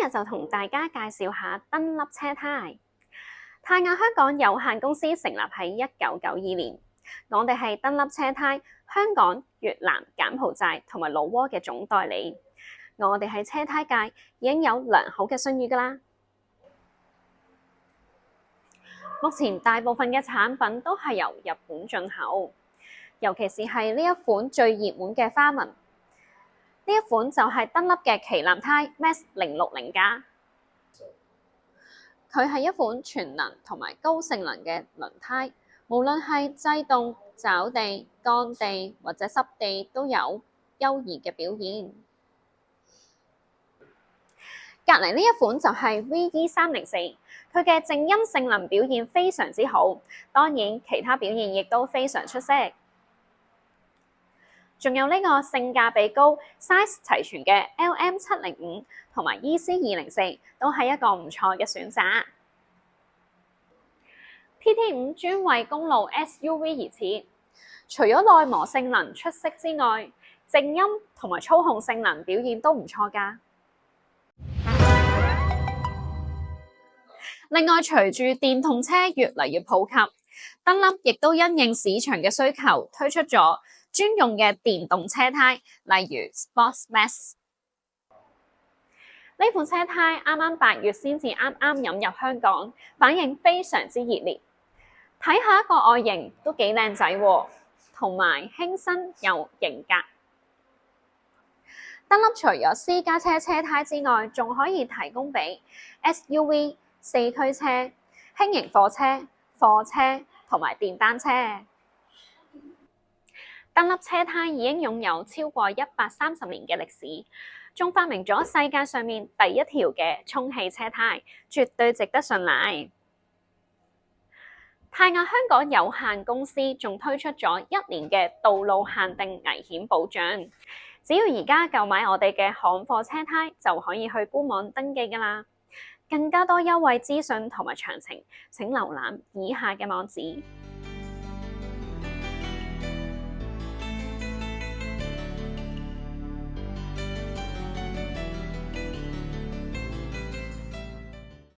日就同大家介紹下登粒車胎。泰亞香港有限公司成立喺1992年，我哋係登粒車胎香港、越南、柬埔寨同埋老撾嘅總代理。我哋喺車胎界已經有良好嘅信譽㗎啦。目前大部分嘅產品都係由日本進口，尤其是係呢一款最熱門嘅花紋。呢一款就係登粒嘅旗艦胎 Max 060加，佢係一款全能同埋高性能嘅輪胎，無論係制動、抓地、乾地或者濕地都有優異嘅表現。隔離呢一款就係 VE304，佢嘅靜音性能表現非常之好，當然其他表現亦都非常出色。仲有呢個性價比高、size 齊全嘅 LM705 同埋 EC204 都係一個唔錯嘅選擇。PT5 專為公路 SUV 而設，除咗內磨性能出色之外，靜音同埋操控性能表現都唔錯㗎。另外，隨住電動車越嚟越普及，登粒亦都因應市場嘅需求，推出咗專用嘅電動車胎，例如 Sports Max。呢款車胎啱啱8月先至啱引入香港，反應非常之熱烈。睇下一個外形都幾靚仔喎，同埋輕身又型格。登粒除咗私家車車胎之外，仲可以提供俾 SUV、4驅車、輕型貨車、貨車同埋電單車。登粒車胎已經擁有超過130年嘅歷史，仲發明咗世界上面第一條嘅充氣車胎，絕對值得信賴。泰亞香港有限公司仲推出咗1年嘅道路限定危險保障，只要而家購買我哋嘅行貨車胎，就可以去官網登記㗎啦。更加多優惠資訊同埋詳情，請瀏覽以下嘅網址。